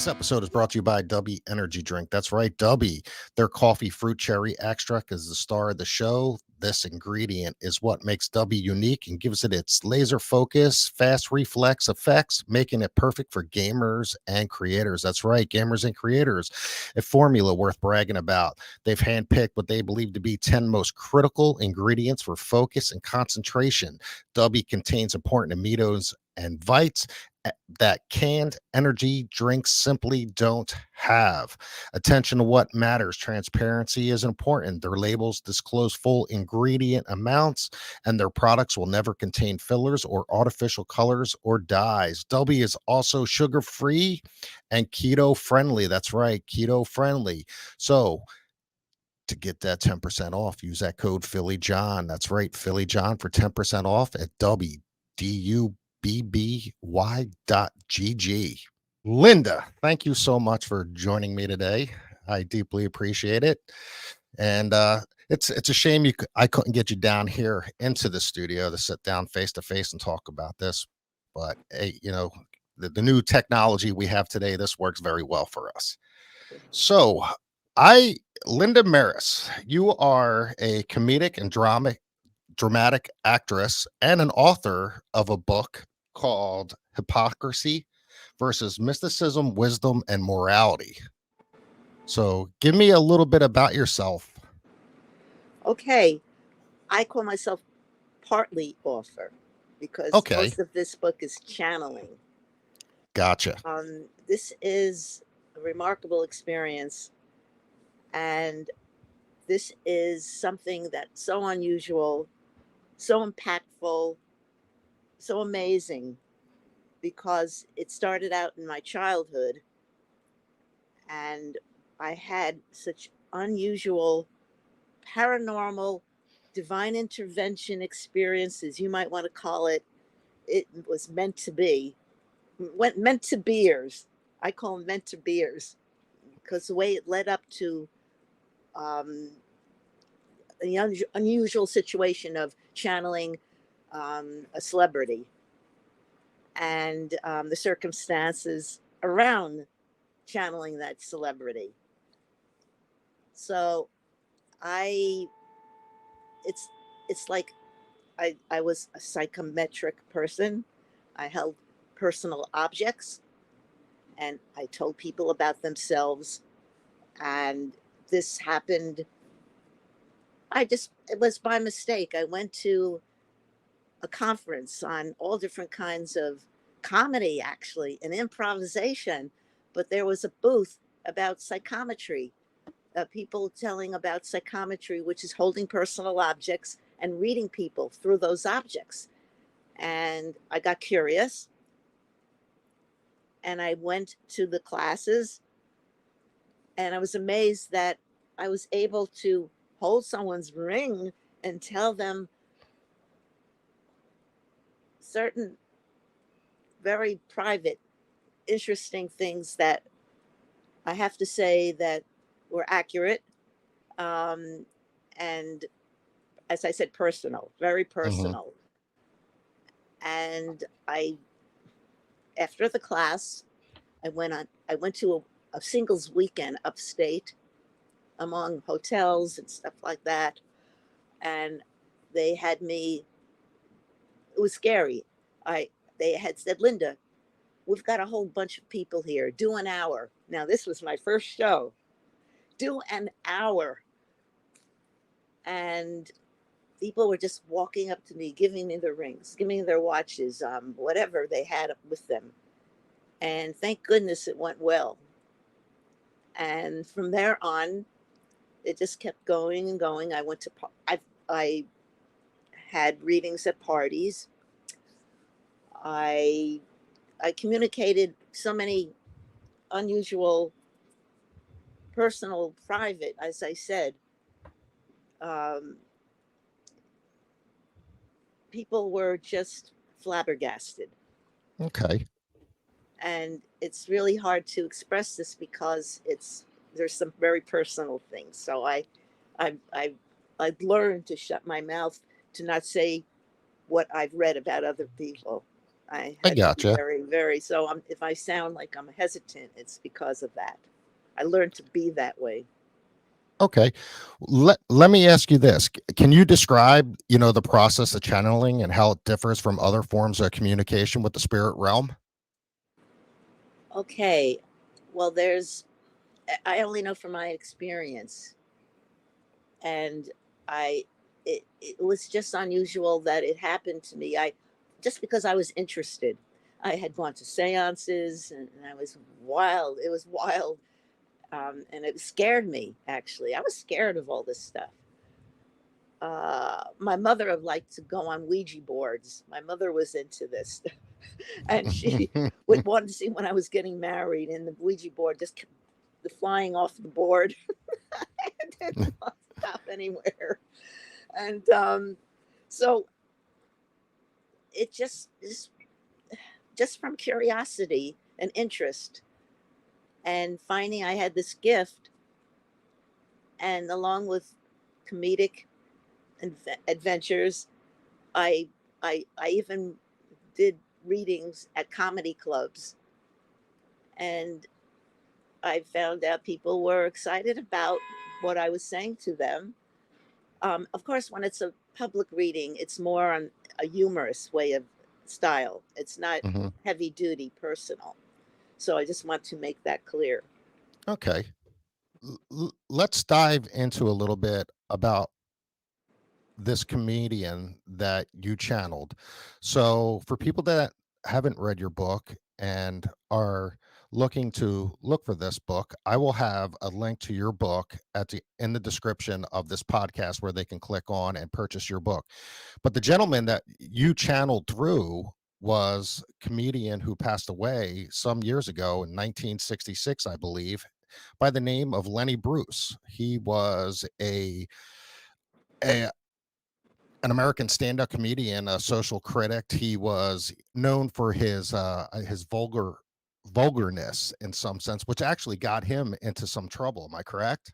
This episode is brought to you by Dubby Energy Drink. That's right, Dubby. Their coffee fruit cherry extract is the star of the show. This ingredient is what makes Dubby unique and gives it its laser focus, fast reflex effects, making it perfect for gamers and creators. That's right, gamers and creators. A formula worth bragging about. They've handpicked what they believe to be 10 most critical ingredients for focus and concentration. Dubby contains important aminos and vites that canned energy drinks simply don't have. Attention to what matters. Transparency is important. Their labels disclose full ingredient amounts, and their products will never contain fillers or artificial colors or dyes. Dolby is also sugar free and keto friendly. That's right, keto friendly. So, to get that 10% off, use that code Philly John. That's right, Philly John for 10% off at WDUBBY.GG. Linda, thank you so much for joining me today. I deeply appreciate it. And it's a shame I couldn't get you down here into the studio to sit down face to face and talk about this. But hey, the new technology we have today, this works very well for us. So, I Linda Meris, you are a comedic and dramatic actress and an author of a book called Hypocrisy versus Mysticism, Wisdom, and Morality. So, give me a little bit about yourself. Okay, I call myself partly author because Okay, most of this book is channeling. gotcha. This is a remarkable experience, and this is something that's so unusual, so impactful, so amazing because it started out in my childhood, and I had such unusual paranormal divine intervention experiences, you might want to call it. It was meant to be, meant to beers. I call them meant to beers because the way it led up to um, the unusual situation of channeling a celebrity and the circumstances around channeling that celebrity. So I, it's it's like I was a psychometric person. I held personal objects and I told people about themselves. And this happened, it was by mistake. I went to a conference on all different kinds of comedy, actually, and improvisation. But there was a booth about psychometry, people telling about psychometry, which is holding personal objects and reading people through those objects. And I got curious and I went to the classes and I was amazed that I was able to hold someone's ring and tell them certain very private, interesting things that I have to say that were accurate. Um, and as I said, personal, very Hmm. personal. And after the class, I went to a singles weekend upstate among hotels and stuff like that. And they had me, it was scary. I, they had said, Linda, we've got a whole bunch of people here. Do an hour. Now, this was my first show. Do an hour. And people were just walking up to me, giving me their rings, giving me their watches, whatever they had with them. And thank goodness it went well. And from there on, it just kept going and going. I had readings at parties. I, I communicated so many unusual, personal, private, as I said. Um, People were just flabbergasted. Okay. And it's really hard to express this because there's some very personal things. So I I I've learned to shut my mouth, to not say what I've read about other people. I I had to be gotcha. very, very, so if I sound like I'm hesitant, it's because of that. I learned to be that way. Okay. Let me ask you this. Can you describe, the process of channeling and how it differs from other forms of communication with the spirit realm? Okay. Well, I only know from my experience. And I, it was just unusual that it happened to me. Just because I was interested. I had gone to seances and I was wild. It was wild. And it scared me, actually. I was scared of all this stuff. My mother would like to go on Ouija boards. My mother was into this, and she would want to see when I was getting married, and the Ouija board just kept the flying off the board. It didn't stop anywhere, and so it just from curiosity and interest, and finding I had this gift, and along with comedic adventures, I I even did readings at comedy clubs, and I found out people were excited about what I was saying to them. Of course, when it's a public reading, it's more on a humorous way of style. It's not Hmm. heavy duty personal. So I just want to make that clear. Okay. Let's dive into a little bit about this comedian that you channeled. So, for people that haven't read your book and are looking to look for this book, I will have a link to your book at the in the description of this podcast where they can click on and purchase your book. But the gentleman that you channeled through was a comedian who passed away some years ago in 1966, I believe, by the name of Lenny Bruce. He was a an American stand-up comedian, a social critic. He was known for his vulgarness in some sense, which actually got him into some trouble. Am I correct?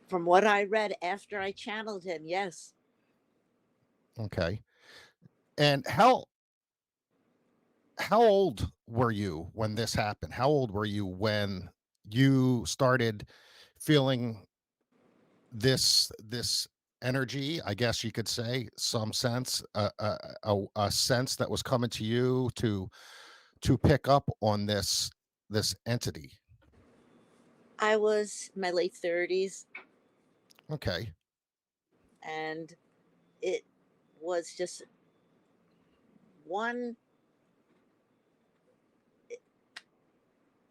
From what I read after I channeled him, yes, Okay. And how old were you when this happened? How old were you when you started feeling this energy? I guess you could say some sense, a sense that was coming to you to pick up on this entity. I was in my late 30s, Okay. and it was just one.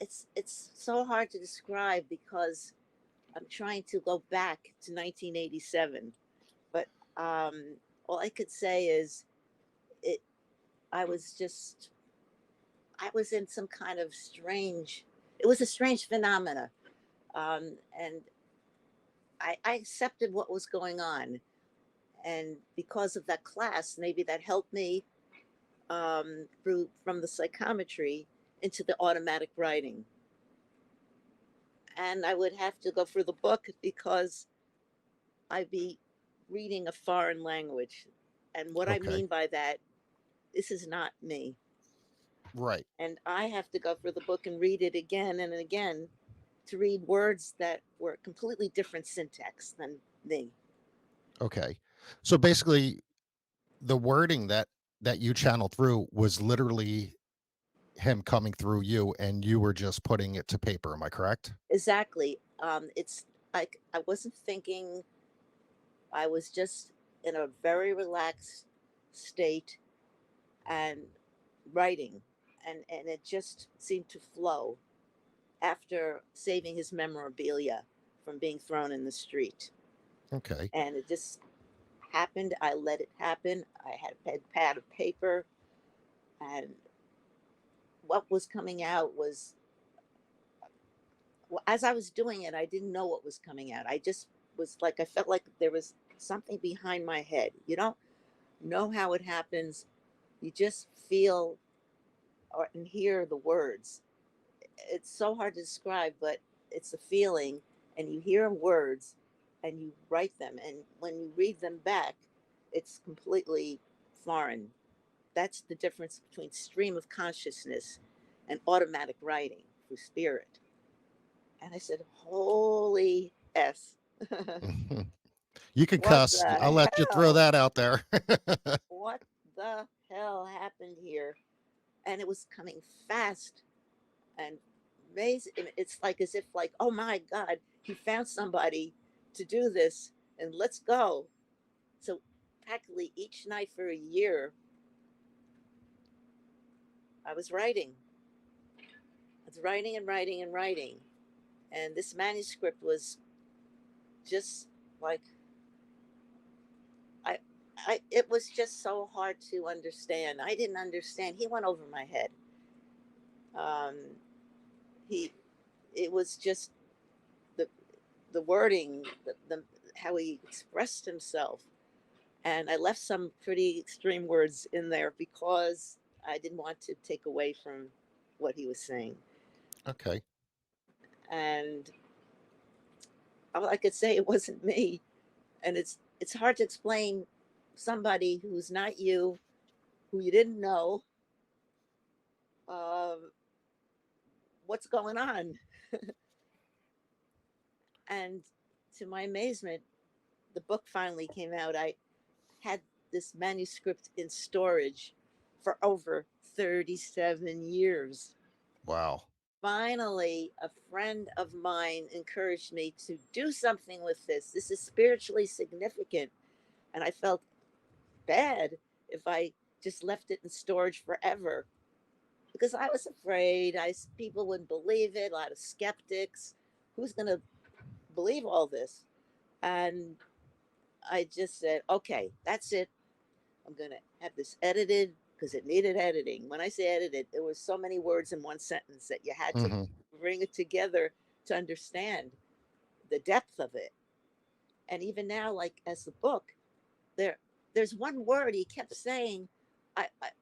It's so hard to describe because I'm trying to go back to 1987, but um, all I could say is it. I was just I was in some kind of strange. It was a strange phenomena, and I accepted what was going on, and because of that class, maybe that helped me through from the psychometry into the automatic writing. And I would have to go through the book because I'd be reading a foreign language. And what I Okay. mean by that, this is not me. Right. And I have to go through the book and read it again and again to read words that were completely different syntax than me. Okay. So basically the wording that you channeled through was literally him coming through you and you were just putting it to paper. Am I correct? Exactly. It's like I wasn't thinking, I was just in a very relaxed state and writing. And it just seemed to flow after saving his memorabilia from being thrown in the street. Okay. And it just happened. I let it happen. I had a pad of paper, and what was coming out was, well, as I was doing it, I didn't know what was coming out. I just was like, I felt like there was something behind my head. You don't know how it happens. You just feel or and hear the words. It's so hard to describe, but it's a feeling, and you hear words and you write them. And when you read them back, it's completely foreign. That's the difference between stream of consciousness and automatic writing through spirit. And I said, holy S. Mhm. You can What cuss. I'll the let you throw hell? that out there. What the hell happened here? And it was coming fast and amazing. It's like as if like, oh my God, he found somebody to do this and let's go. So practically each night for a year, I was writing. I was writing and writing and writing. And this manuscript was just like I it was just so hard to understand. I didn't understand. He went over my head. Um, he it was just the wording, the how he expressed himself. And I left some pretty extreme words in there because I didn't want to take away from what he was saying. Okay. And all I could say, it wasn't me. And it's hard to explain somebody who's not you, who you didn't know, uh, what's going on. And to my amazement, the book finally came out. I had this manuscript in storage for over 37 years. Wow. Finally, a friend of mine encouraged me to do something with this. This is spiritually significant. And I felt bad if I just left it in storage forever because I was afraid people wouldn't believe it, a lot of skeptics. Who's going to believe all this? And I just said, okay, that's it. I'm going to have this edited because it needed editing. When I say edited, there was so many words in one sentence that you had to Hmm. bring it together to understand the depth of it. And even now, like as the book, there there's one word he kept saying.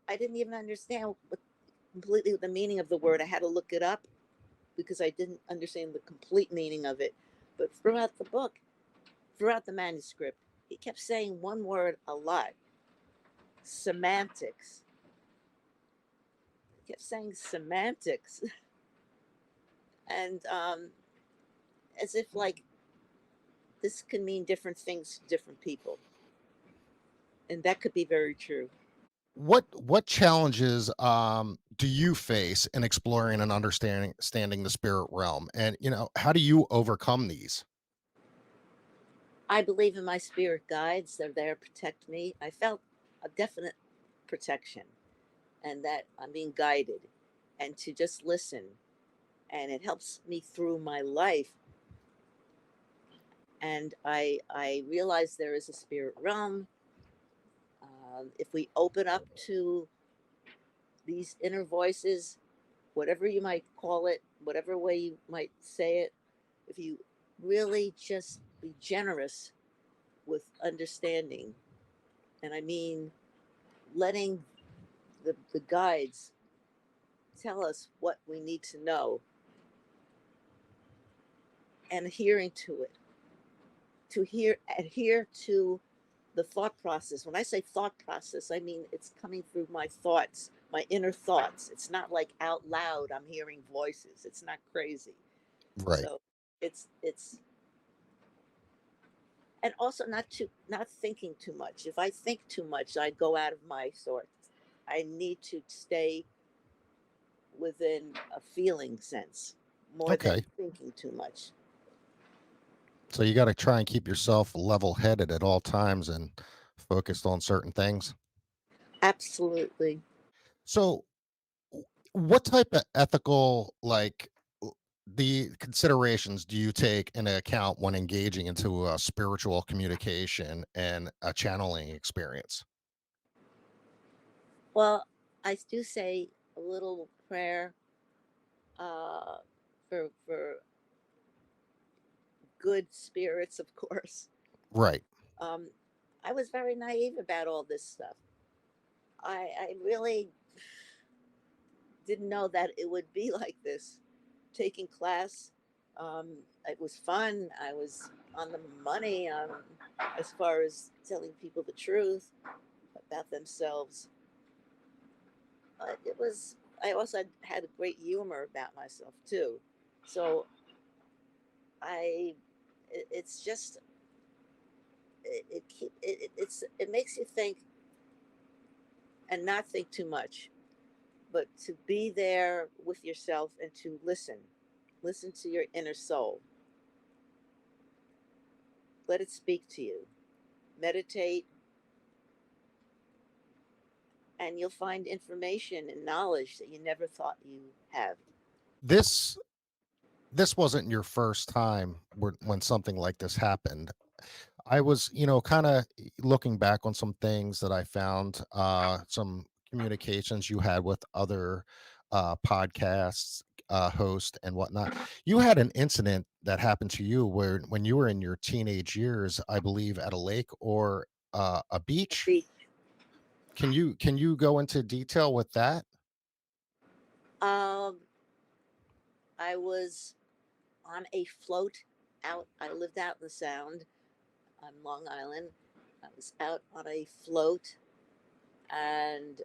I didn't even understand what, completely the meaning of the word. I had to look it up because I didn't understand the complete meaning of it. But throughout the book, throughout the manuscript, he kept saying one word a lot: semantics. He kept saying semantics, and as if like this can mean different things to different people, and that could be very true. What challenges do you face in exploring and understanding the spirit realm? And how do you overcome these? I believe in my spirit guides. They're there to protect me. I felt a definite protection and that I'm being guided and to just listen. And it helps me through my life. And I realize there is a spirit realm. If we open up to these inner voices, whatever you might call it, whatever way you might say it, if you really just be generous with understanding, and I mean letting the guides tell us what we need to know and adhering to it, to adhere to the thought process. When I say thought process, I mean it's coming through my thoughts, my inner thoughts. It's not like out loud I'm hearing voices. It's not crazy. Right. So it's and also not thinking too much. If I think too much, I go out of my sorts. I need to stay within a feeling sense more than Okay. thinking too much. So you got to try and keep yourself level-headed at all times and focused on certain things. Absolutely. So what type of ethical the considerations do you take into account when engaging into a spiritual communication and a channeling experience? Well, I do say a little prayer uh, for good spirits, of course. Right. Um, I was very naive about all this stuff. I really didn't know that it would be like this. Taking class, it was fun. I was on the money as far as telling people the truth about themselves. it was. I also had a great humor about myself too, so I. It's just it makes you think and not think too much, but to be there with yourself and to listen to your inner soul, let it speak to you, meditate, and you'll find information and knowledge that you never thought you have. This this wasn't your first time when something like this happened. I was, kind of looking back on some things that I found, some communications you had with other podcasts, host and whatnot. You had an incident that happened to you where when you were in your teenage years, I believe at a lake or a beach. Beach. Can you go into detail with that? Um, I was on a float out. I lived out in the Sound on Long Island. I was out on a float and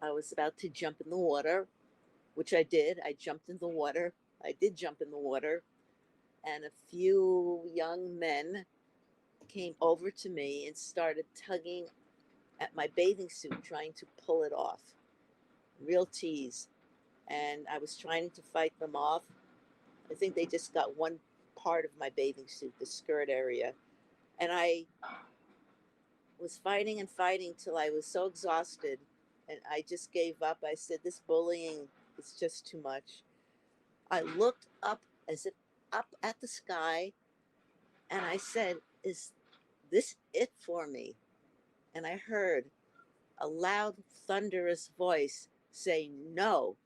I was about to jump in the water, which I did. I jumped in the water. I did jump in the water, and a few young men came over to me and started tugging at my bathing suit, trying to pull it off. Real tease. And I was trying to fight them off. I think they just got one part of my bathing suit, the skirt area. And I was fighting and fighting till I was so exhausted and I just gave up. I said, this bullying is just too much. I looked up as if up at the sky and I said, is this it for me? And I heard a loud, thunderous voice say, no.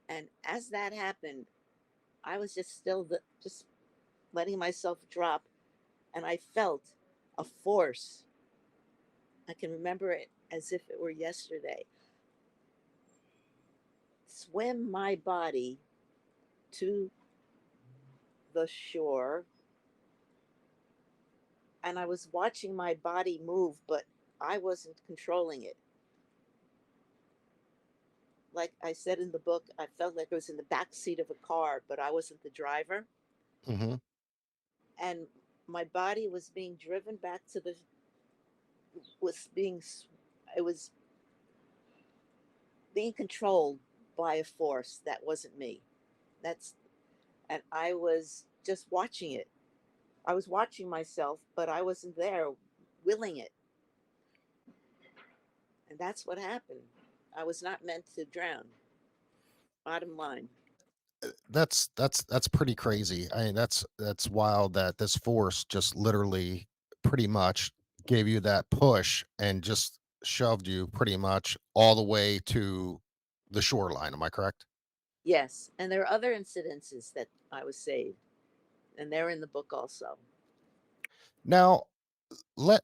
And as that happened, I was just just letting myself drop. And I felt a force. I can remember it as if it were yesterday. Swim my body to the shore. And I was watching my body move, but I wasn't controlling it. Like I said in the book, I felt like I was in the back seat of a car, but I wasn't the driver. Hmm. And my body was being driven back to the was being it was being controlled by a force that wasn't me. That's and I was just watching it. I was watching myself, but I wasn't there willing it. And that's what happened. I was not meant to drown. Bottom line. That's pretty crazy. I mean, that's wild that this force just literally pretty much gave you that push and just shoved you pretty much all the way to the shoreline. Am I correct? Yes. And there are other incidences that I was saved, and they're in the book also. Now, let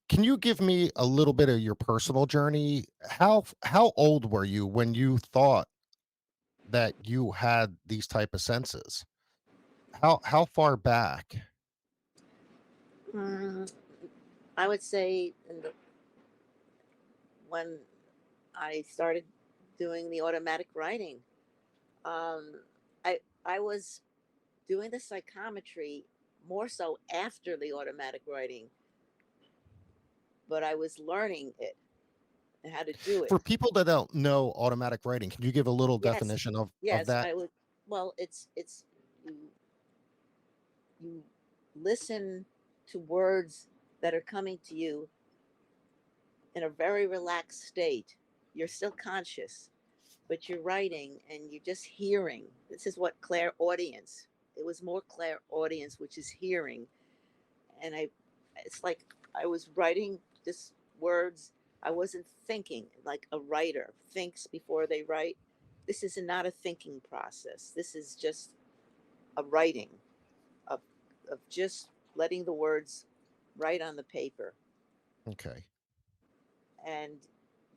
can you give me a little bit of your personal journey? How old were you when you thought that you had these type of senses? How far back? Mm, I would say when I started doing the automatic writing, um, I was doing the psychometry more so after the automatic writing, but I was learning it and how to do For it. people that don't know automatic writing, can you give a little Yes, definition of yes, that? I would. Well, it's you you listen to words that are coming to you in a very relaxed state. You're still conscious, but you're writing and you're just hearing. This is what clairaudience. It was more clairaudience, which is hearing. And it's like I was writing just words. I wasn't thinking like a writer thinks before they write. This is not a thinking process. This is just a writing of, of just letting the words write on the paper. Okay. And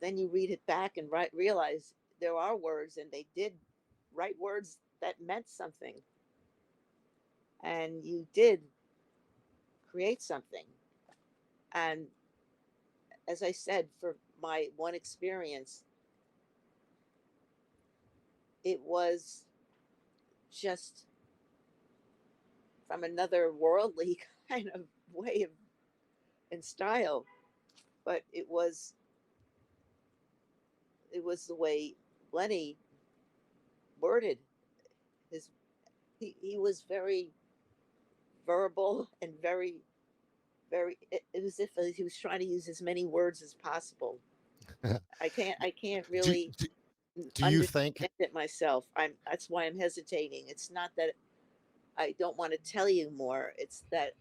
then you read it back and realize there are words and they did write words that meant something. And you did create something. And as I said, for my one experience, it was just from another worldly kind of way of and style, but it was the way Lenny worded his. He was very verbal and very. It was as if he was trying to use as many words as possible. I can't do, really do, do you think understand it myself. That's why I'm hesitating. It's not that I don't want to tell you more. It's that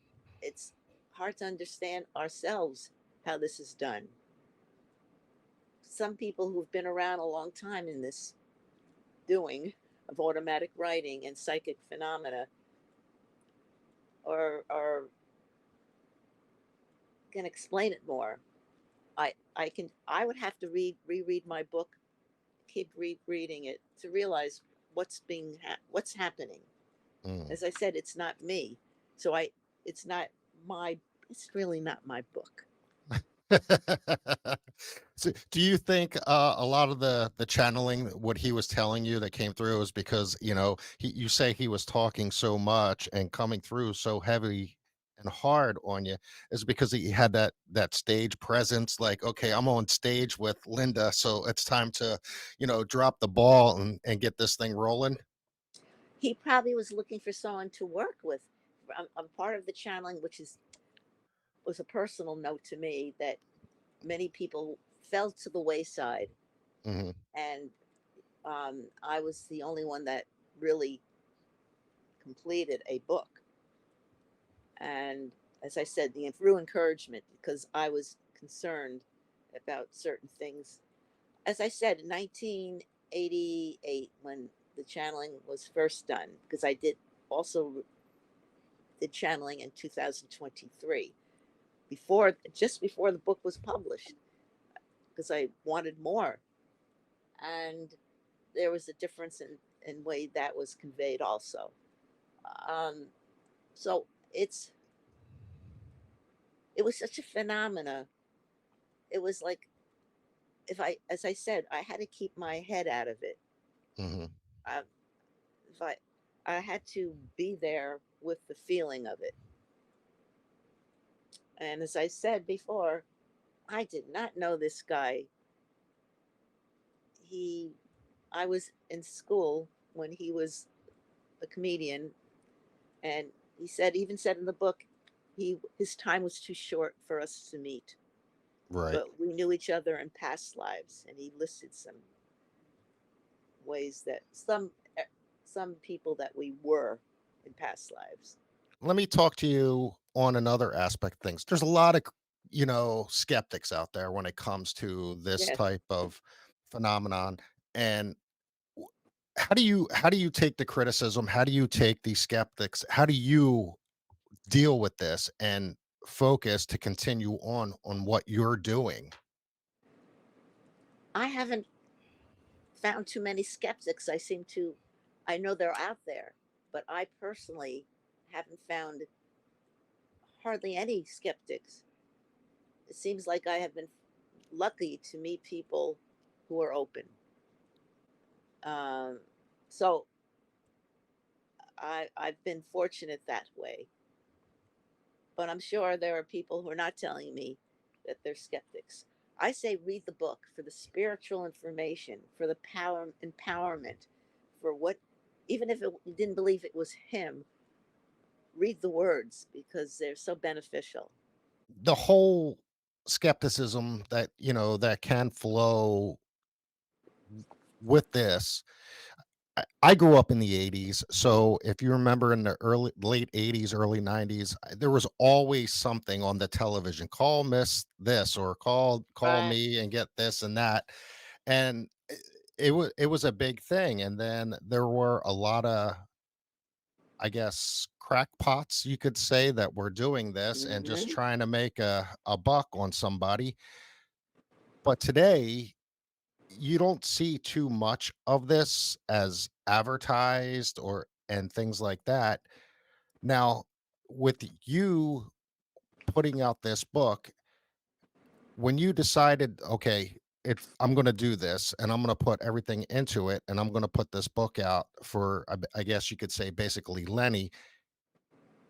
it's hard to understand ourselves how this is done. Some people who've been around a long time in this doing of automatic writing and psychic phenomena are can explain it more. I would have to reread my book, keep rereading it to realize what's happening. Mm. As I said, it's not me, so I it's not my it's really not my book. So, do you think a lot of the channeling, what he was telling you that came through, is because you say he was talking so much and coming through so heavy and hard on you, is because he had that stage presence, like, okay, I'm on stage with Linda, so it's time to drop the ball and get this thing rolling. He probably was looking for someone to work with. I'm part of the channeling, which is was a personal note to me that many people fell to the wayside, Hmm. and I was the only one that really completed a book. And as I said, through encouragement, because I was concerned about certain things. As I said, in 1988, when the channeling was first done, because I did also did channeling in 2023, just before the book was published, because I wanted more, and there was a difference in way that was conveyed also. Um, so it was such a phenomena. It was like if I, as I said, I had to keep my head out of it. Hmm. I, if I had to be there with the feeling of it. And as I said before, I did not know this guy. He, I was in school when he was a comedian, and even said in the book, his time was too short for us to meet, Right. but we knew each other in past lives, and he listed some ways that some people that we were in past lives. Let me talk to you on another aspect of things. There's a lot of, skeptics out there when it comes to this Yes, type of phenomenon. And w- how do you take the criticism? How do you take these skeptics? How do you deal with this and focus to continue on what you're doing? I haven't found too many skeptics. I know they're out there, but I personally haven't found hardly any skeptics. It seems like I have been lucky to meet people who are open. Um, so I've been fortunate that way. But I'm sure there are people who are not telling me that they're skeptics. I say read the book for the spiritual information, for the power empowerment, for what, even if you didn't believe it was him, read the words because they're so beneficial. The whole skepticism that can flow with this. I grew up in the 80s, so if you remember in the late 80s, early 90s, there was always something on the television. Call Miss this or call Right. me and get this and that. And it was a big thing. And then there were a lot of, I guess, crackpots, you could say, that were doing this and just Hmm. trying to make a buck on somebody. But today, you don't see too much of this as advertised or and things like that. Now, with you putting out this book, When you decided, okay, I'm going to do this and I'm going to put everything into it and I'm going to put this book out for, I guess you could say, basically Lenny,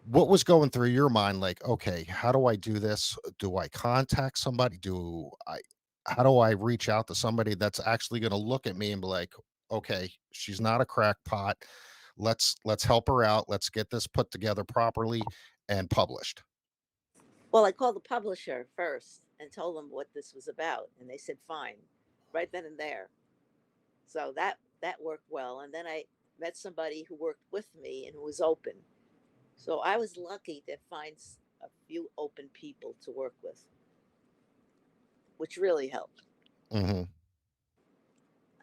what was going through your mind? Like, okay, how do I do this? Do I contact somebody? How do I reach out to somebody that's actually going to look at me and be like, okay, she's not a crackpot. Let's help her out. Let's get this put together properly and published. Well, I called the publisher first and told them what this was about, and they said fine, right then and there. So that worked well. And then I met somebody who worked with me and who was open. So I was lucky to find a few open people to work with, which really helped. Hmm.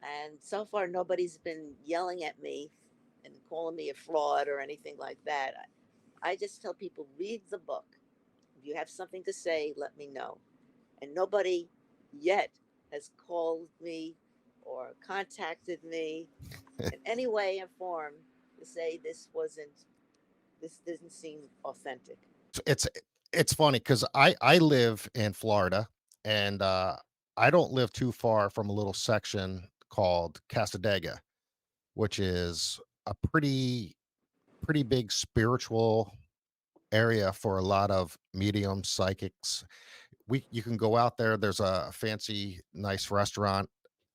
And so far, nobody's been yelling at me and calling me a fraud or anything like that. I just tell people read the book. If you have something to say, let me know. And nobody yet has called me or contacted me in any way or form to say this didn't seem authentic. It's funny because I live in Florida and I don't live too far from a little section called Casadega, which is a pretty big spiritual area for a lot of medium psychics. We You can go out there. There's a fancy, nice restaurant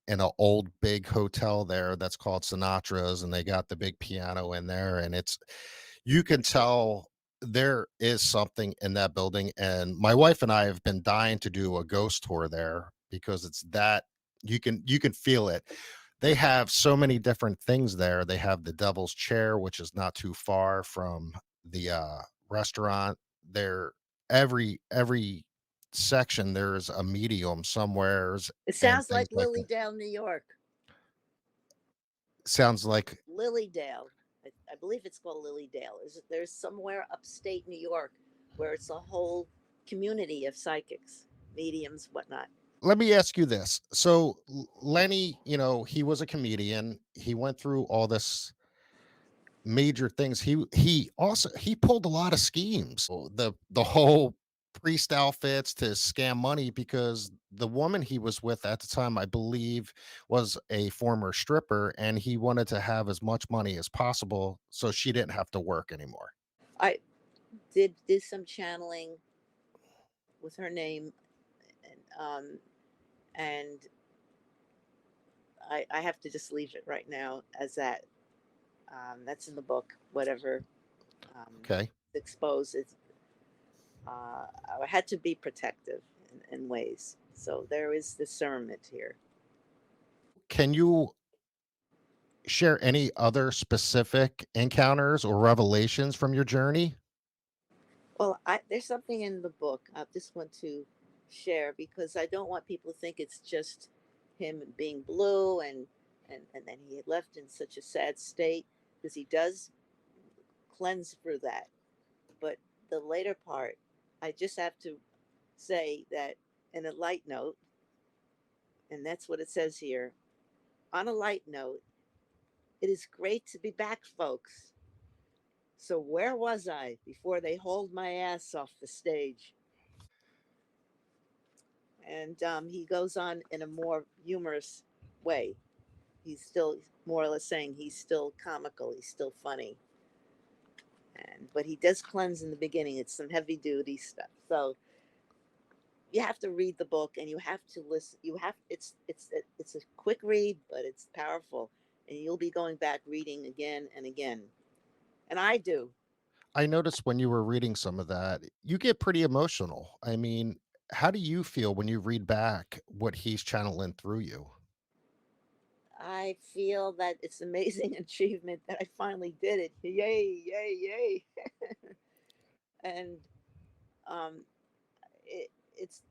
in an old big hotel there that's called Sinatra's, and they got the big piano in there, and it's you can tell there is something in that building. And my wife and I have been dying to do a ghost tour there because it's that you can feel it. They have so many different things there. They have the Devil's Chair, which is not too far from the restaurant. There, every section there's a medium somewheres It and sounds things like like that. Lilydale, New York. Sounds like Lilydale. I believe it's called Lilydale. There's somewhere upstate New York where it's a whole community of psychics, mediums, whatnot. let me ask you this. So Lenny, he was a comedian. He went through all this major things. He pulled a lot of schemes. The whole priest outfits to scam money because the woman he was with at the time, I believe, was a former stripper and he wanted to have as much money as possible so she didn't have to work anymore. I did some channeling with her name, and I have to just leave it right now as that. That's in the book. Whatever Okay. exposed, I had to be protective in ways. So there is discernment here. Can you share any other specific encounters or revelations from your journey? Well, there's something in the book I just want to share because I don't want people to think it's just him being blue and then he had left in such a sad state because he does cleanse through that. But the later part, I just have to say that in a light note, and that's what it says here. On a light note, it is great to be back, folks. So where was I before they hauled my ass off the stage? And he goes on in a more humorous way. He's still more or less saying he's still comical, he's still funny, and but he does cleanse in the beginning. It's some heavy duty stuff. So you have to read the book and you have to listen. You have it's a quick read, but it's powerful, and you'll be going back reading again and again. And I do. I noticed when you were reading some of that, you get pretty emotional. I mean, how do you feel when you read back what he's channeling through you? I feel that it's an amazing achievement that I finally did it. Yay, yay, yay. And um, it's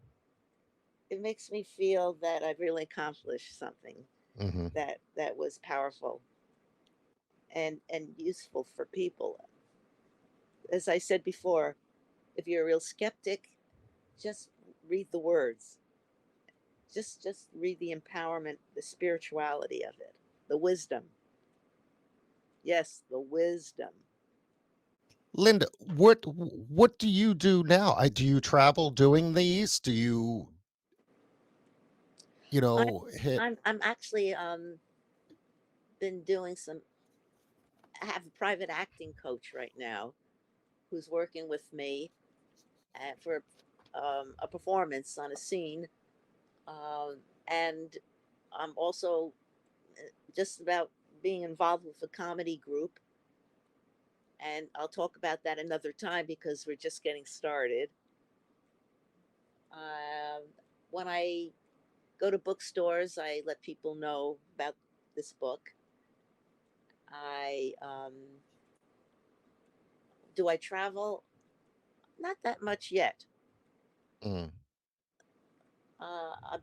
it makes me feel that I've really accomplished something Hmm. that was powerful and useful for people. As I said before, if you're a real skeptic, just read the words. Just read the empowerment, the spirituality of it, the wisdom. Yes, the wisdom. Linda, what do you do now? Do you travel doing these? Do you? I, hit. I'm actually been doing some. I have a private acting coach right now who's working with me for a performance on a scene, and I'm also just about being involved with a comedy group, and I'll talk about that another time because we're just getting started. Um, when I go to bookstores, I let people know about this book. I do I travel? Not that much yet, Mm.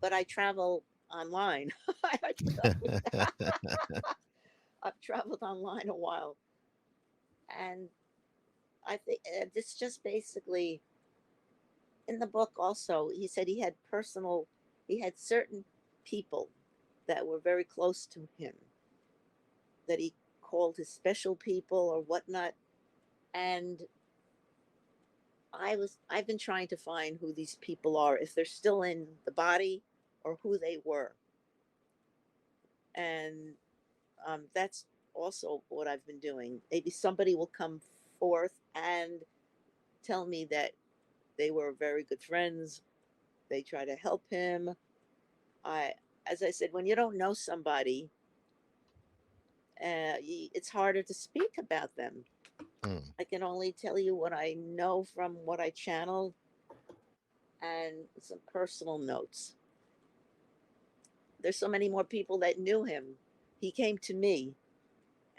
but I travel online. I I've traveled online a while, and I think it's just basically in the book. Also, he said he had certain people that were very close to him that he called his special people or whatnot, and I've been trying to find who these people are, if they're still in the body or who they were, and that's also what I've been doing. Maybe somebody will come forth and tell me that they were very good friends. They try to help him. I, as I said, when you don't know somebody, it's harder to speak about them. Mm. I can only tell you what I know from what I channeled and some personal notes. There's so many more people that knew him. He came to me,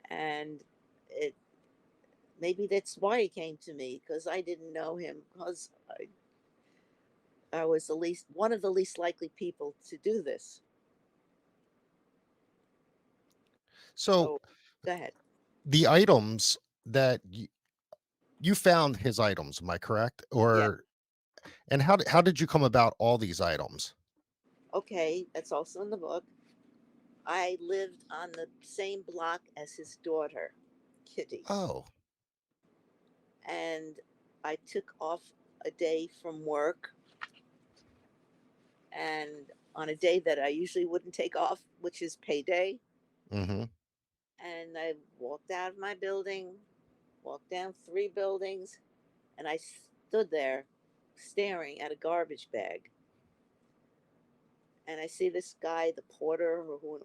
and it maybe that's why he came to me because I didn't know him because I was the least one of the least likely people to do this. So So go ahead. the items that you found his items, am I correct? Yeah. Or and how did you come about all these items? Okay. That's also in the book. I lived on the same block as his daughter, Kitty, Oh. and I took off a day from work, and on a day that I usually wouldn't take off, which is payday, Mhm. and I walked out of my building, walked down three buildings, and I stood there staring at a garbage bag. And I see this guy, the porter or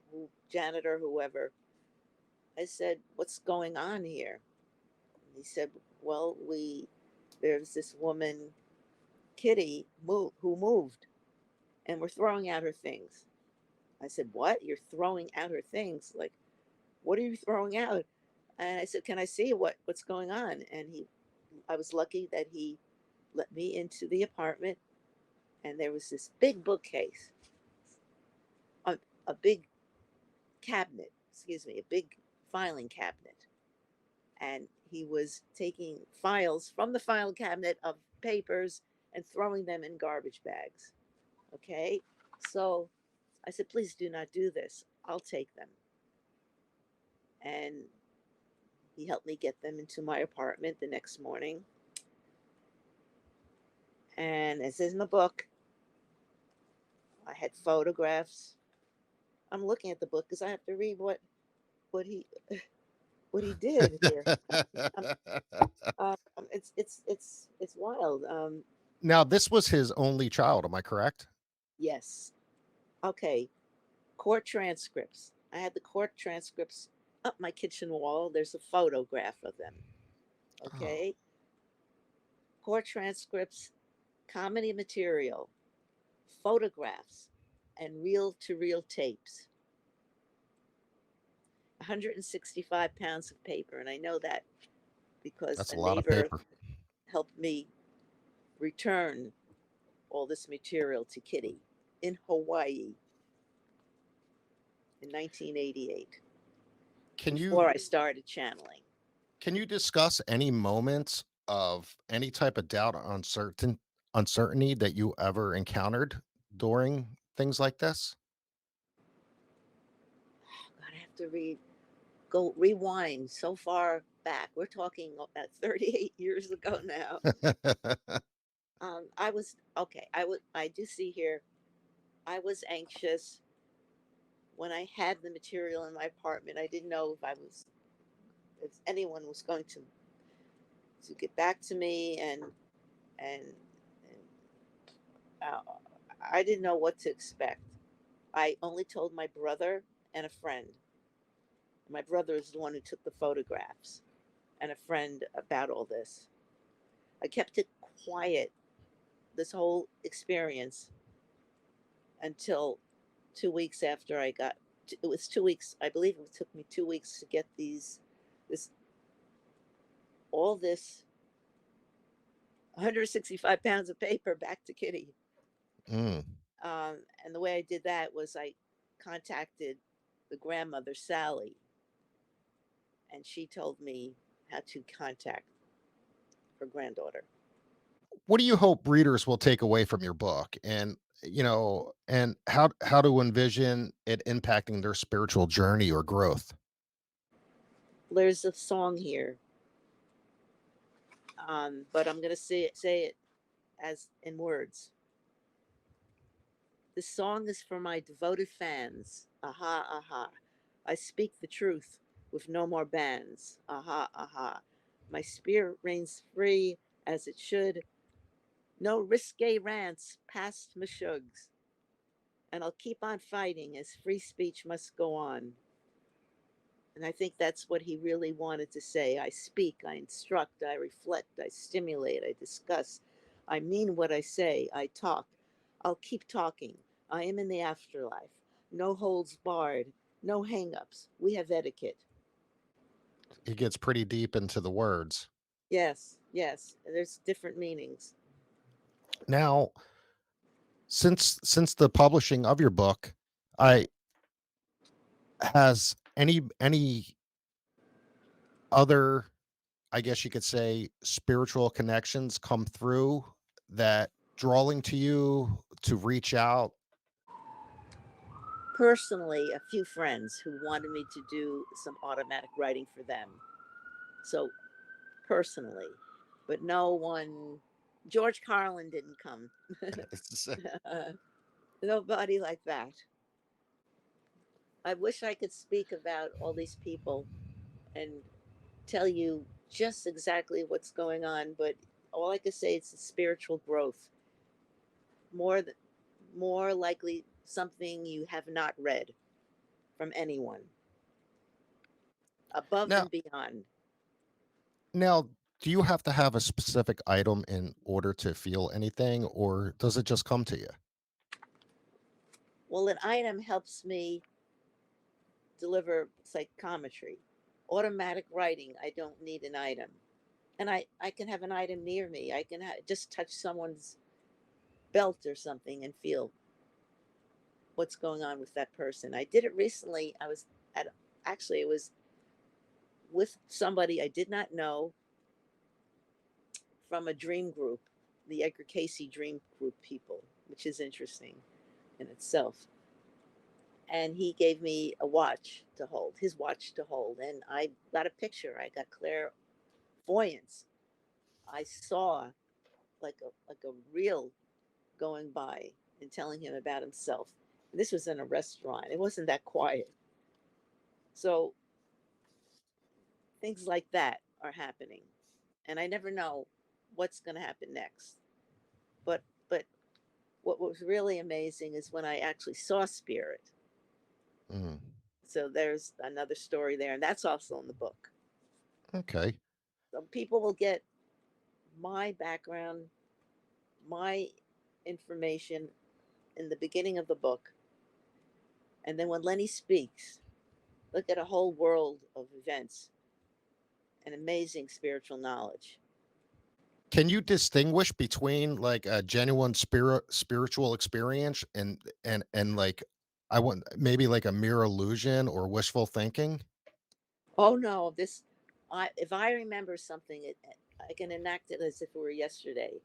janitor, whoever. I said, "What's going on here?" And he said, "Well, there's this woman, Kitty, who moved, and we're throwing out her things." I said, "What? You're throwing out her things? Like, what are you throwing out?" And I said, "Can I see what's going on?" And I was lucky that he let me into the apartment, and there was this big bookcase, a, a big cabinet, excuse me, a big filing cabinet. And he was taking files from the file cabinet of papers and throwing them in garbage bags. Okay. So I said, "Please do not do this. I'll take them." And he helped me get them into my apartment the next morning. And as is in the book, I had photographs. I'm looking at the book because I have to read what he what he did here. Um, it's wild. Now this was his only child, am I correct? Yes. Okay. Court transcripts. I had the court transcripts up my kitchen wall. There's a photograph of them. Oh, Okay. Court transcripts, comedy material, photographs, and reel to reel tapes. 165 pounds of paper. And I know that because that's a a lot of neighbor paper. helped me return all this material to Kitty in Hawaii in 1988 Can you before I started channeling. can you discuss any moments of any type of doubt or uncertainty that you ever encountered during things like this? God, I have to go rewind so far back. We're talking about 38 years ago now. I was okay. I do see here. I was anxious. when I had the material in my apartment, I didn't know if anyone was going to get back to me, and, and I didn't know what to expect. I only told my brother and a friend. My brother is the one who took the photographs, and a friend about all this. I kept it quiet this whole experience until 2 weeks after I got. It was 2 weeks. I believe it took me 2 weeks to get this, all this 165 pounds of paper back to Kitty. Mm. And the way I did that was I contacted the grandmother, Sally, and she told me how to contact her granddaughter. What do you hope readers will take away from your book, and and how to envision it impacting their spiritual journey or growth? There's a song here, but I'm going to say it as in words. This song is for my devoted fans. Aha, aha. I speak the truth with no more bands. Aha, aha. My spirit reigns free as it should. No risque rants past Meshugg's. And I'll keep on fighting as free speech must go on. And I think that's what he really wanted to say. I speak, I instruct, I reflect, I stimulate, I discuss. I mean what I say, I talk. I'll keep talking. I am in the afterlife. No holds barred, no hang ups. We have etiquette. He gets pretty deep into the words. Yes, yes. There's different meanings. Now, since the publishing of your book, I has any other, I guess you could say, spiritual connections come through that drawing to you to reach out? Personally, a few friends who wanted me to do some automatic writing for them. So, personally, but no one, George Carlin didn't come. It's Nobody like that. I wish I could speak about all these people and tell you just exactly what's going on, but all I can say is spiritual growth. More th- More likely something you have not read from anyone, above now and beyond. now do you have to have a specific item in order to feel anything, or does it just come to you? Well, an item helps me deliver psychometry. Automatic writing, I don't need an item. And I can have an item near me. I can just touch someone's belt or something and feel what's going on with that person. I did it recently. I was at Actually, it was with somebody I did not know from a dream group, the Edgar Casey dream group people, which is interesting in itself. And he gave me a watch to hold, his watch to hold, and I got a picture. I got clairvoyance. I saw like a reel going by and telling him about himself. And this was in a restaurant. It wasn't that quiet. So things like that are happening, and I never know what's going to happen next. But what was really amazing is when I actually saw spirit. Mm, So there's another story there, and that's also in the book. okay. So people will get my background, my information in the beginning of the book, and then when Lenny speaks, look at a whole world of events and amazing spiritual knowledge. Can you distinguish between like a genuine spiritual experience and like, I want maybe like a mere illusion or wishful thinking? Oh no, this I if I remember something, I can enact it as if it were yesterday.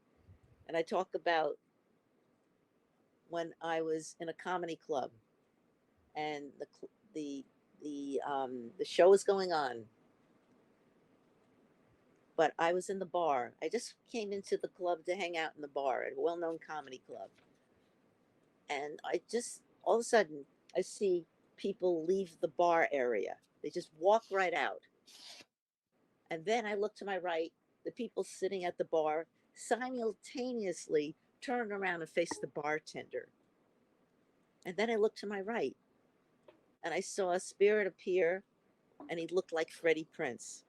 And I talk about when I was in a comedy club and the show was going on, but I was in the bar. I just came into the club to hang out in the bar at a well-known comedy club, and I just all of a sudden I see people leave the bar area. They just walk right out. And then I look to my right, the people sitting at the bar simultaneously turn around and face the bartender. And then I look to my right and I saw a spirit appear and he looked like Freddie Prince.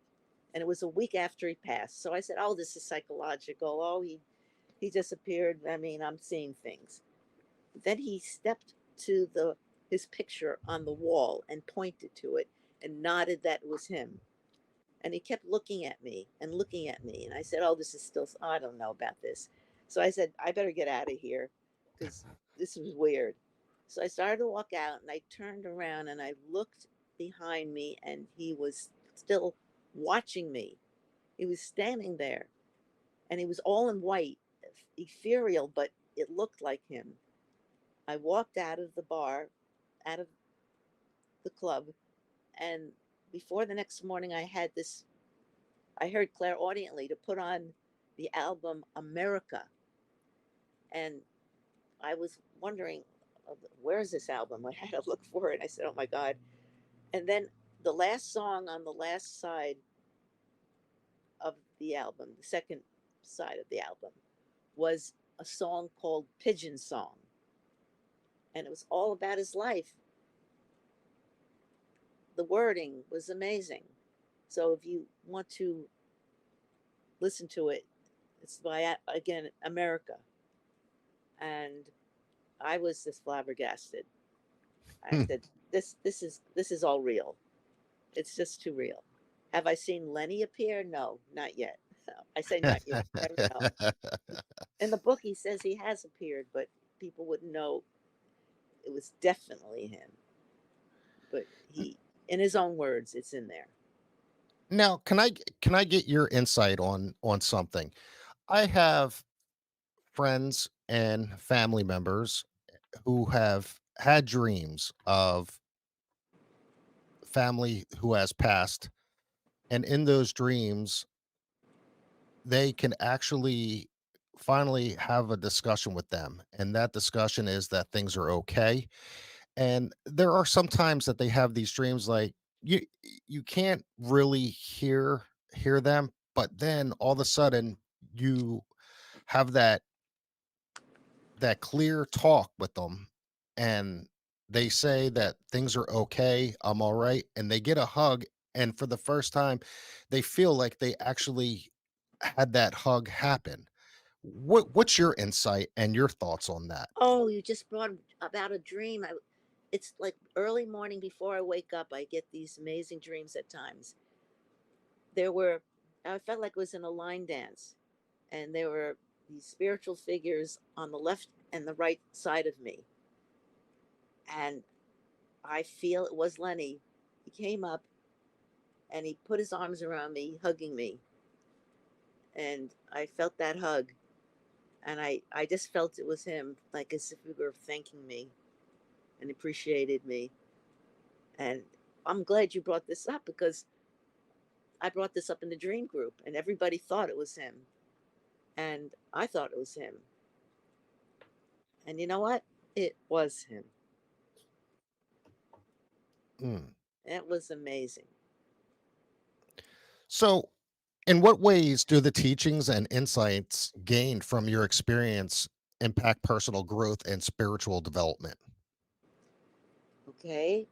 And it was a week after he passed. So I said, "Oh, this is psychological. Oh, he disappeared. I mean, I'm seeing things." Then he stepped to the his picture on the wall and pointed to it and nodded that it was him. And he kept looking at me and looking at me. And I said, "Oh, this is still, I don't know about this." So I said, "I better get out of here because this was weird." So I started to walk out and I turned around and I looked behind me and he was still watching me. He was standing there and he was all in white, ethereal, but it looked like him. I walked out of the bar, out of the club, and before the next morning, I heard clairaudiently to put on the album America. And I was wondering, where is this album? I had to look for it. I said, "Oh my God." And then the last song on the last side of the album, the second side of the album, was a song called Pigeon Song. And it was all about his life. The wording was amazing. So if you want to listen to it, it's by, again, America. And I was just flabbergasted. I Hmm. said, this is all real. It's just too real. Have I seen Lenny appear? No, not yet. I say not yet. Never know. In the book, he says he has appeared, but people wouldn't know it was definitely him. But in his own words, it's in there. Now, can I get your insight on something? I have friends and family members who have had dreams of family who has passed, and in those dreams they can actually finally have a discussion with them, and that discussion is that things are okay. And there are some times that they have these dreams like you can't really hear them, but then all of a sudden you have that clear talk with them, and they say that things are okay, I'm all right, and they get a hug, and for the first time they feel like they actually had that hug happen. What's your insight and your thoughts on that? Oh, you just brought about a dream. It's like early morning before I wake up, I get these amazing dreams at times. There were, I felt like it was in a line dance, and there were these spiritual figures on the left and the right side of me. And I feel it was Lenny. He came up and he put his arms around me, hugging me. And I felt that hug. And I just felt it was him, like as if he were thanking me and appreciated me. And I'm glad you brought this up because I brought this up in the dream group and everybody thought it was him. And I thought it was him. And you know what? It was him. Mm. It was amazing. So, in what ways do the teachings and insights gained from your experience impact personal growth and spiritual development? Okay.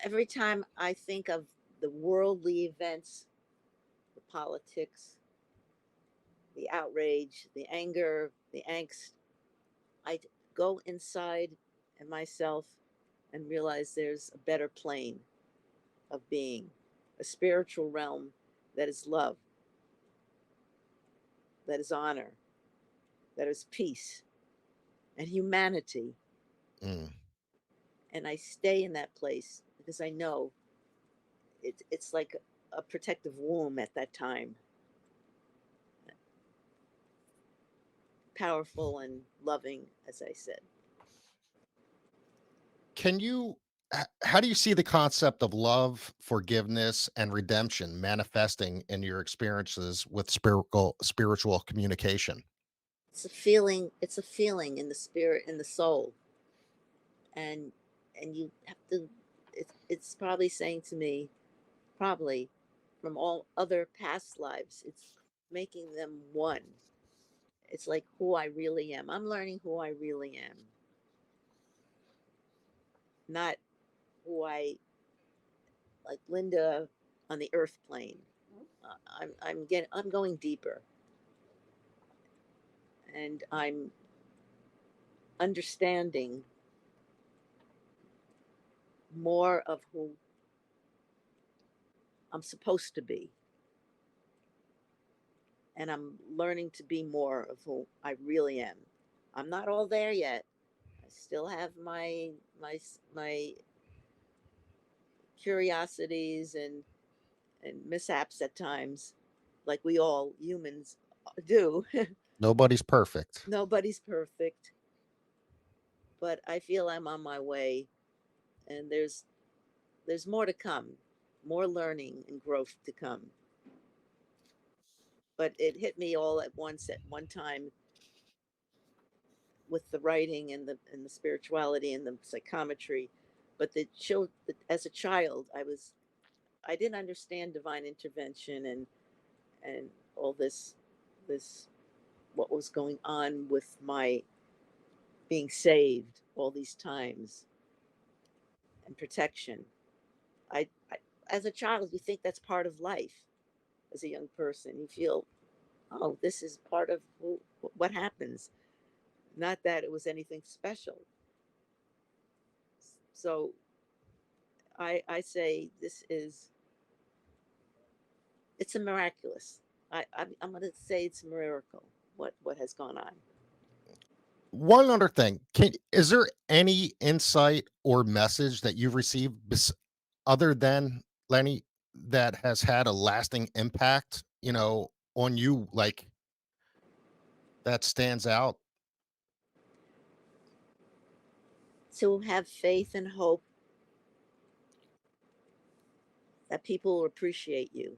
Every time I think of the worldly events, the politics, the outrage, the anger, the angst, I go inside in myself and realize there's a better plane of being, a spiritual realm that is love, that is honor, that is peace and humanity. Mm. And I stay in that place because I know it's like a protective womb at that time, powerful and loving, as I said. Can you how do you see the concept of love, forgiveness, and redemption manifesting in your experiences with spiritual communication? it's a feeling. It's a feeling in the spirit, in the soul, and you have to. It's probably saying to me, probably from all other past lives, it's making them one. It's like who I really am. I'm learning who I really am, not who I like Linda on the earth plane. I'm going deeper, and I'm understanding more of who I'm supposed to be, and I'm learning to be more of who I really am. I'm not all there yet. I still have my curiosities and mishaps at times, like we all humans do. Nobody's perfect. Nobody's perfect, but I feel I'm on my way, and there's more to come, more learning and growth to come. But it hit me all at once at one time with the writing and the spirituality and the psychometry. But the child, as a child, I didn't understand divine intervention and all this what was going on with my being saved all these times and protection. I as a child, you think that's part of life. As a young person, you feel, oh, this is part of what happens. Not that it was anything special. So I say this is it's a miraculous. I'm going to say it's a miracle. What has gone on? One other thing, is there any insight or message that you've received other than Lenny that has had a lasting impact, on you, like that stands out? To have faith and hope that people will appreciate you,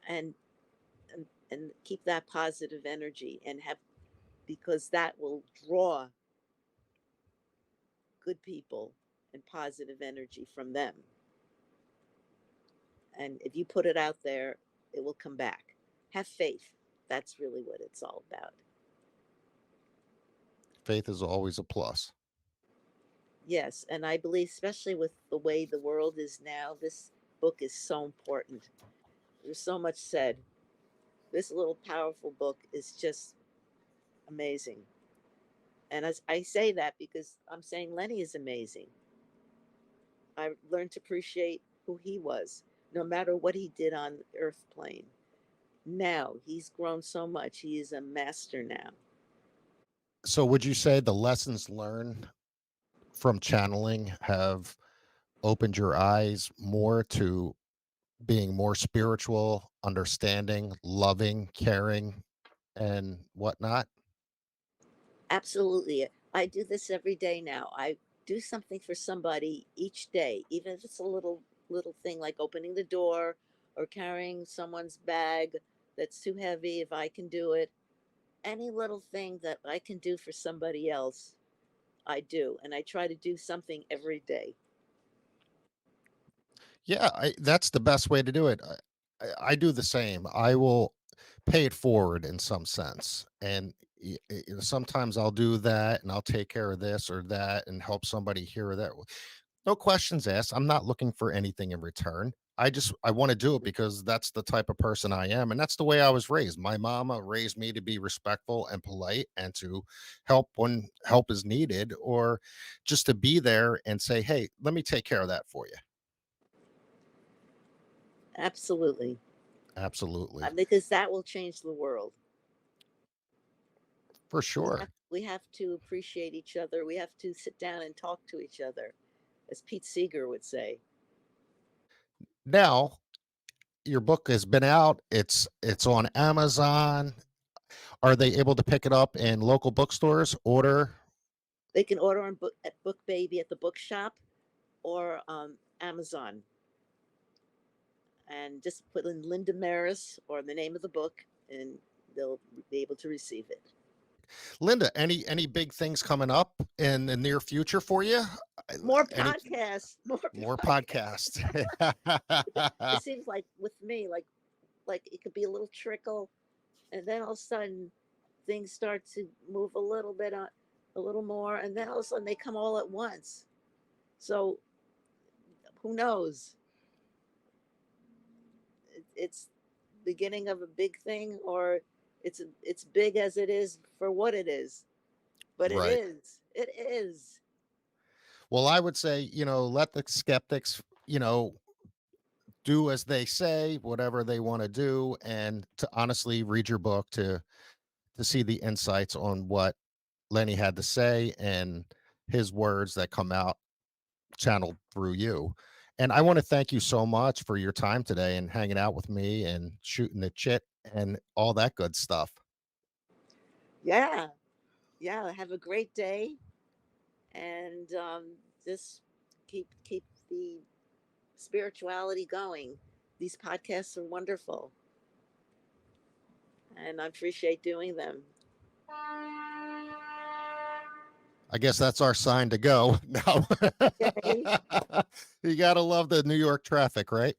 and and keep that positive energy and have, because that will draw good people and positive energy from them. And if you put it out there, it will come back. Have faith. That's really what it's all about. Faith is always a plus. Yes, and I believe, especially with the way the world is now, this book is so important. There's so much said. This little powerful book is just amazing. And as I say that because I'm saying Lenny is amazing. I learned to appreciate who he was, no matter what he did on the earth plane. Now he's grown so much. He is a master now. So would you say the lessons learned from channeling have opened your eyes more to being more spiritual, understanding, loving, caring, and whatnot? Absolutely. I do this every day now. I do something for somebody each day, even if it's a little thing like opening the door or carrying someone's bag that's too heavy. If I can do it, any little thing that I can do for somebody else, I do. And I try to do something every day. Yeah, that's the best way to do it. I do the same. I will pay it forward in some sense, and sometimes I'll do that, and I'll take care of this or that, and help somebody here or there. No questions asked. I'm not looking for anything in return. I want to do it because that's the type of person I am, and that's the way I was raised. My mama raised me to be respectful and polite, and to help when help is needed, or just to be there and say, "Hey, let me take care of that for you." Absolutely. Absolutely. Because that will change the world. For sure. We have to appreciate each other. We have to sit down and talk to each other, as Pete Seeger would say. Now, your book has been out. It's on Amazon. Are they able to pick it up in local bookstores? Order? They can order on book at Book Baby at the bookshop or Amazon, and just put in Linda Meris or the name of the book, and they'll be able to receive it. Linda, any big things coming up in the near future for you? More Any podcasts, more more podcasts. podcasts? It seems like with me, like it could be a little trickle, and then all of a sudden things start to move a little bit on, a little more, and then all of a sudden they come all at once. So who knows? It's beginning of a big thing, or it's big as it is for what it is. But it Right. is. It is. Well, I would say, let the skeptics, do as they say, whatever they want to do, and to honestly read your book to see the insights on what Lenny had to say and his words that come out channeled through you. And I want to thank you so much for your time today and hanging out with me and shooting the chit and all that good stuff. Yeah. Yeah. Have a great day, and just keep the spirituality going. These podcasts are wonderful, and I appreciate doing them. I guess that's our sign to go. No. Okay. You got to love the New York traffic, right?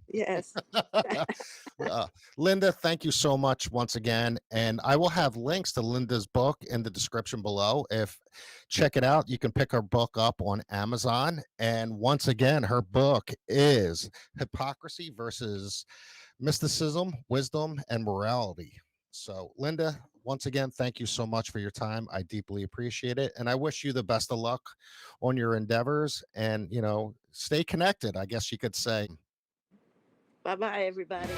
Yes. uh, Linda, thank you so much once again. And I will have links to Linda's book in the description below. If check it out, you can pick her book up on Amazon. And once again, her book is Hypocrisy versus Mysticism, Wisdom, and Morality. So, Linda, once again, thank you so much for your time. I deeply appreciate it. And I wish you the best of luck on your endeavors and, stay connected, I guess you could say. Bye bye, everybody.